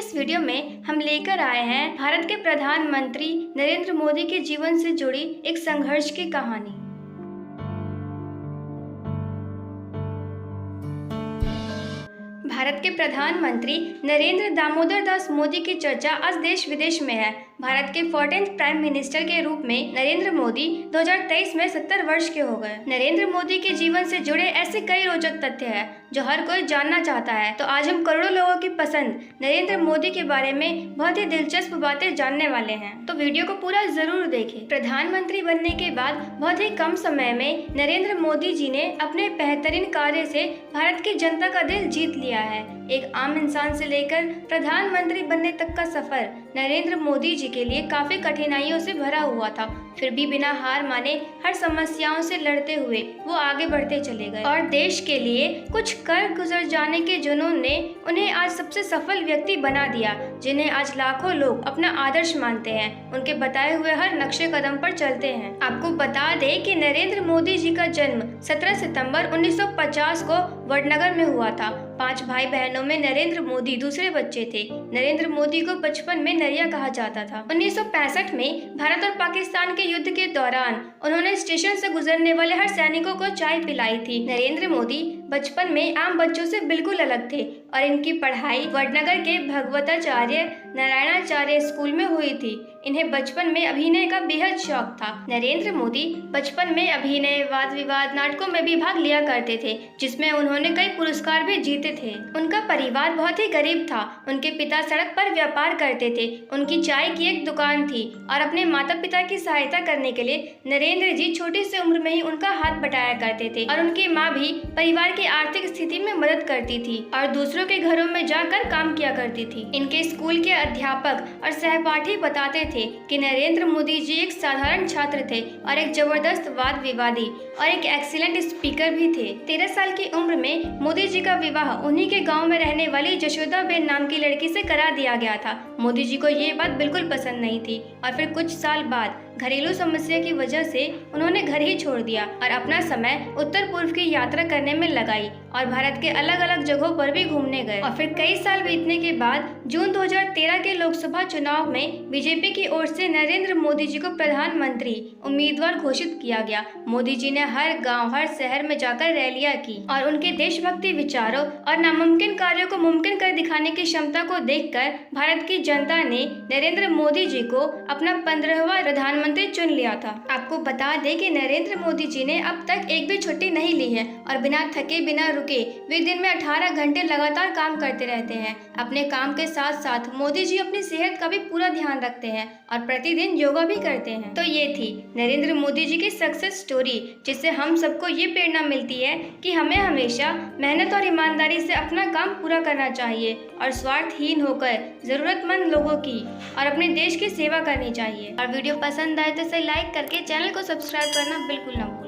इस वीडियो में हम लेकर आए हैं भारत के प्रधानमंत्री नरेंद्र मोदी के जीवन से जुड़ी एक संघर्ष की कहानी। भारत के प्रधानमंत्री नरेंद्र दामोदर दास मोदी की चर्चा आज देश विदेश में है। भारत के 14th प्राइम मिनिस्टर के रूप में नरेंद्र मोदी 2023 में 70 वर्ष के हो गए। नरेंद्र मोदी के जीवन से जुड़े ऐसे कई रोचक तथ्य हैं जो हर कोई जानना चाहता है। तो आज हम करोड़ों लोगों की पसंद नरेंद्र मोदी के बारे में बहुत ही दिलचस्प बातें जानने वाले हैं, तो वीडियो को पूरा जरूर देखें। प्रधानमंत्री बनने के बाद बहुत ही कम समय में नरेंद्र मोदी जी ने अपने बेहतरीन कार्य से भारत की जनता का दिल जीत लिया है। एक आम इंसान से लेकर प्रधानमंत्री बनने तक का सफर नरेंद्र मोदी जी के लिए काफी कठिनाइयों से भरा हुआ था। फिर भी बिना हार माने हर समस्याओं से लड़ते हुए वो आगे बढ़ते चले गए और देश के लिए कुछ कर गुजर जाने के जुनून ने उन्हें आज सबसे सफल व्यक्ति बना दिया, जिन्हें आज लाखों लोग अपना आदर्श मानते हैं। उनके बताए हुए हर नक्शे कदम पर चलते हैं। आपको बता दें कि नरेंद्र मोदी जी का जन्म 17 सितंबर 1950 को वडनगर में हुआ था। 5 भाई बहनों में नरेंद्र मोदी दूसरे बच्चे थे। नरेंद्र मोदी को बचपन में नरिया कहा जाता था। 1965 में भारत और पाकिस्तान के युद्ध के दौरान उन्होंने स्टेशन से गुजरने वाले हर सैनिकों को चाय पिलाई थी। नरेंद्र मोदी बचपन में आम बच्चों से बिल्कुल अलग थे और इनकी पढ़ाई वडनगर के भगवताचार्य नारायणाचार्य स्कूल में हुई थी। इन्हें बचपन में अभिनय का बेहद शौक था। नरेंद्र मोदी बचपन में अभिनय, वाद विवाद, नाटकों में भी भाग लिया करते थे, जिसमें उन्होंने कई पुरस्कार भी जीते थे। उनका परिवार बहुत ही गरीब था। उनके पिता सड़क पर व्यापार करते थे। उनकी चाय की एक दुकान थी और अपने माता पिता की सहायता करने के लिए नरेंद्र जी छोटी सी उम्र में ही उनका हाथ बटाया करते थे और उनकी माँ भी परिवार की आर्थिक स्थिति में मदद करती थी और दूसरों के घरों में जाकर काम किया करती थी। इनके स्कूल के अध्यापक और सहपाठी बताते थे कि नरेंद्र मोदी जी एक साधारण छात्र थे और एक जबरदस्त वाद विवादी और एक एक्सीलेंट स्पीकर भी थे। 13 साल की उम्र में मोदी जी का विवाह उन्हीं के गांव में रहने वाली जशोदाबेन नाम की लड़की से करा दिया गया था। मोदी जी को ये बात बिल्कुल पसंद नहीं थी और फिर कुछ साल बाद घरेलू समस्या की वजह से उन्होंने घर ही छोड़ दिया और अपना समय उत्तर पूर्व की यात्रा करने में लगाई और भारत के अलग अलग जगहों पर भी घूमने गए। और फिर कई साल बीतने के बाद जून 2013 के लोकसभा चुनाव में बीजेपी की ओर से नरेंद्र मोदी जी को प्रधानमंत्री उम्मीदवार घोषित किया गया। मोदी जी ने हर गाँव, हर शहर में जाकर रैलियां की और उनके देशभक्ति विचारों और नामुमकिन कार्यों को मुमकिन कर दिखाने की क्षमता को देखकर भारत की जनता ने नरेंद्र मोदी जी को अपना 15वां प्रधानमंत्री चुन लिया था। आपको बता दें कि नरेंद्र मोदी जी ने अब तक एक भी छुट्टी नहीं ली है और बिना थके बिना रुके वे दिन में 18 घंटे लगातार काम करते रहते हैं। अपने काम के साथ साथ मोदी जी अपनी सेहत का भी पूरा ध्यान रखते हैं और प्रतिदिन योगा भी करते हैं। तो ये थी नरेंद्र मोदी जी की सक्सेस स्टोरी, जिससे हम सबको ये प्रेरणा मिलती है कि हमें हमेशा मेहनत और ईमानदारी से अपना काम पूरा करना चाहिए और स्वार्थहीन होकर जरूरतमंद लोगों की और अपने देश की सेवा करनी चाहिए। और वीडियो पसंद आए तो इसे लाइक करके चैनल को सब्सक्राइब करना बिल्कुल ना भूलें।